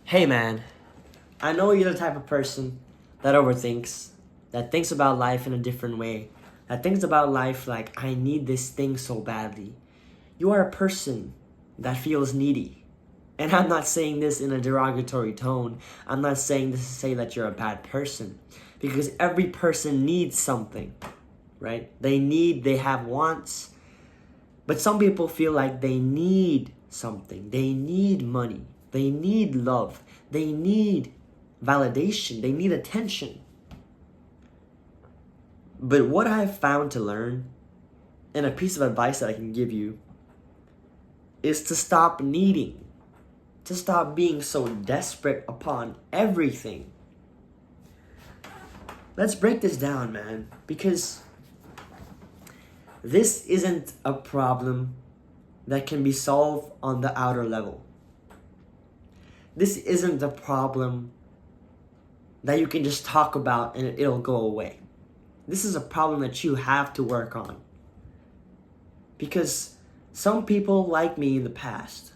Hey man, I know you're the type of person that overthinks, that thinks about life in a different way, that thinks about life like, I need this thing so badly. You are a person that feels needy. And I'm not saying this in a derogatory tone. I'm not saying this to say that you're a bad person. Because every person needs something, right? They have wants. But some people feel like they need something. They need money. They need love. They need validation. They need attention. But what I've found to learn, and a piece of advice that I can give you, is to stop needing, to stop being so desperate upon everything. Let's break this down, man, because this isn't a problem that can be solved on the outer level. This isn't a problem that you can just talk about and it'll go away. This is a problem that you have to work on. Because some people like me in the past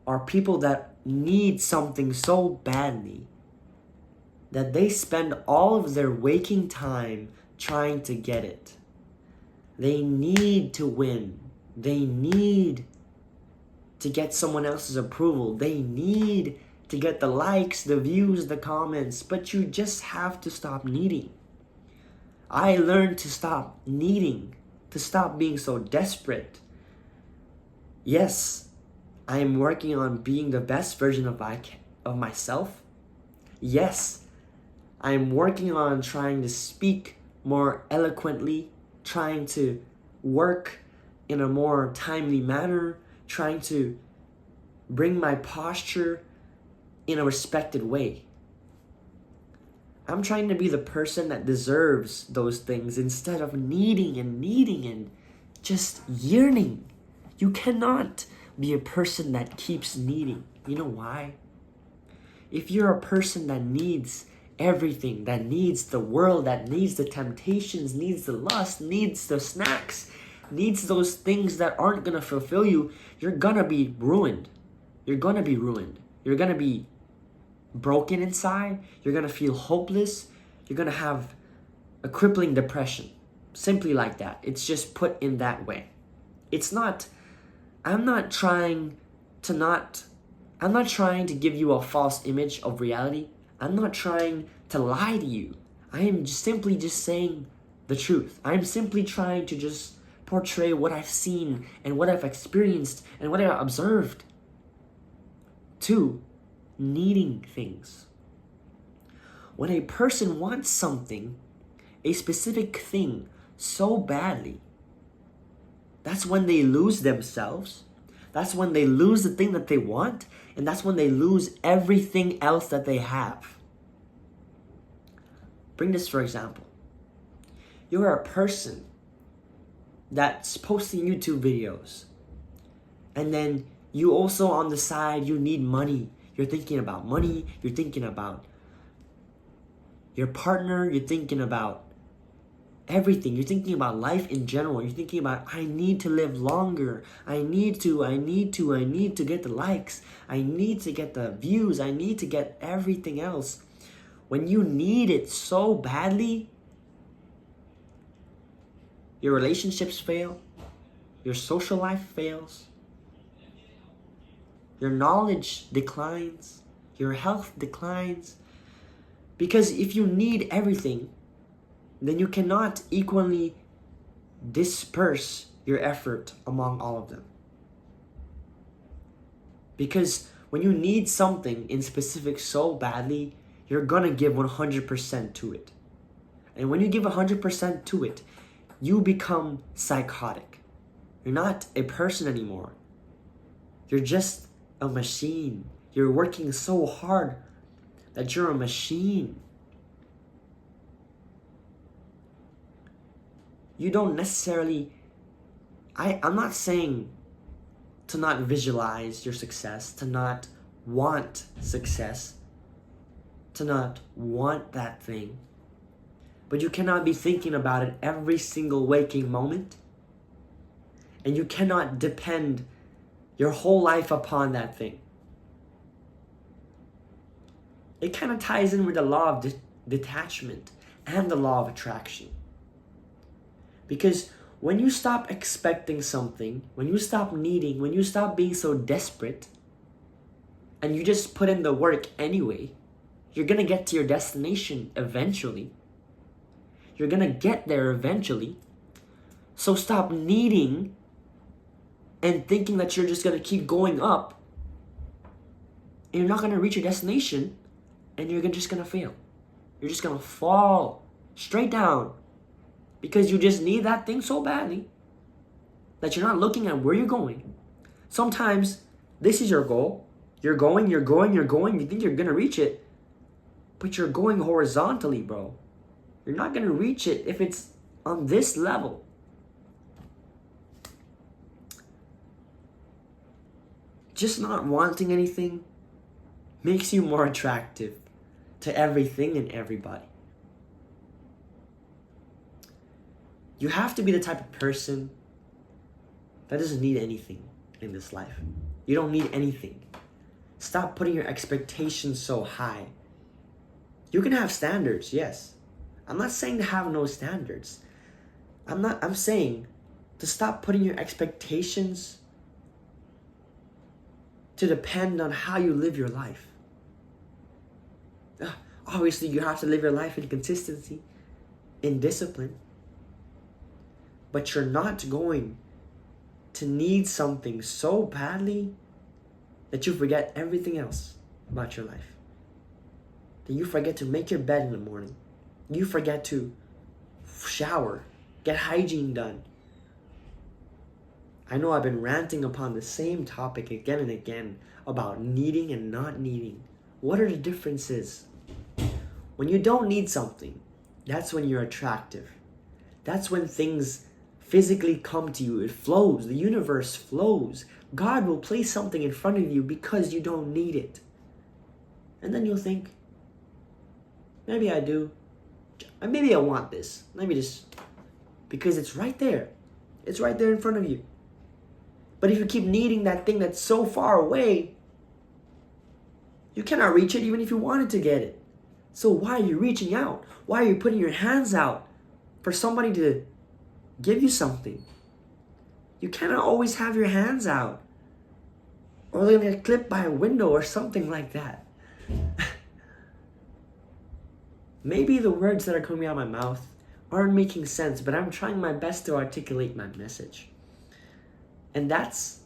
are people that need something so badly that they spend all of their waking time trying to get it. They need to win. They need to get someone else's approval. They need to get the likes, the views, the comments, but you just have to stop needing. I learned to stop needing, to stop being so desperate. Yes, I am working on being the best version of myself. Yes, I am working on trying to speak more eloquently, trying to work in a more timely manner, trying to bring my posture in a respected way. I'm trying to be the person that deserves those things instead of needing and just yearning. You cannot be a person that keeps needing. You know why? If you're a person that needs everything, that needs the world, that needs the temptations, needs the lust, needs the snacks, needs those things that aren't going to fulfill you, you're going to be ruined. You're going to be ruined. You're going to be broken inside. You're going to feel hopeless. You're going to have a crippling depression. Simply like that. It's just put in that way. It's not, I'm not trying to give you a false image of reality. I'm not trying to lie to you. I am simply just saying the truth. I'm simply trying to just portray what I've seen and what I've experienced and what I've observed. 2, needing things. When a person wants something, a specific thing, so badly, that's when they lose themselves. That's when they lose the thing that they want, and that's when they lose everything else that they have. Bring this for example. You're a person that's posting YouTube videos, and then you also on the side, you need money. You're thinking about money, you're thinking about your partner, you're thinking about everything. You're thinking about life in general. You're thinking about, I need to live longer. I need to get the likes. I need to get the views. I need to get everything else. When you need it so badly, your relationships fail. Your social life fails. Your knowledge declines. Your health declines. Because if you need everything, then you cannot equally disperse your effort among all of them. Because when you need something in specific so badly, you're gonna give 100% to it. And when you give 100% to it, you become psychotic. You're not a person anymore. You're just a machine. You're working so hard that you're a machine. You don't necessarily, I'm not saying to not visualize your success, to not want success, to not want that thing. But you cannot be thinking about it every single waking moment. And you cannot depend your whole life upon that thing. It kind of ties in with the law of detachment and the law of attraction. Because when you stop expecting something, when you stop needing, when you stop being so desperate, and you just put in the work anyway, you're gonna get to your destination eventually. You're gonna get there eventually. So stop needing and thinking that you're just gonna keep going up, and you're not gonna reach your destination, and you're just gonna fail. You're just gonna fall straight down because you just need that thing so badly that you're not looking at where you're going. Sometimes this is your goal. You're going. You think you're gonna reach it, but you're going horizontally, bro. You're not gonna reach it if it's on this level. Just not wanting anything makes you more attractive to everything and everybody. You have to be the type of person that doesn't need anything in this life. You don't need anything. Stop putting your expectations so high. You can have standards, yes. I'm not saying to have no standards. I'm saying to stop putting your expectations to depend on how you live your life. Obviously, you have to live your life in consistency, in discipline. But you're not going to need something so badly that you forget everything else about your life. That you forget to make your bed in the morning. You forget to shower, get hygiene done. I know I've been ranting upon the same topic again and again about needing and not needing. What are the differences? When you don't need something, that's when you're attractive. That's when things physically come to you. It flows. The universe flows. God will place something in front of you because you don't need it. And then you'll think, maybe I do. Maybe I want this. Maybe just because it's right there. It's right there in front of you. But if you keep needing that thing that's so far away, you cannot reach it even if you wanted to get it. So why are you reaching out? Why are you putting your hands out for somebody to give you something? You cannot always have your hands out, or they're gonna get clipped by a window or something like that. Maybe the words that are coming out of my mouth aren't making sense, but I'm trying my best to articulate my message. And that's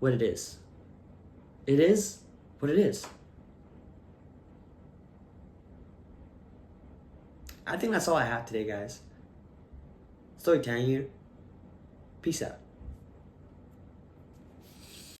what it is. It is what it is. I think that's all I have today, guys. Storytelling you. Peace out.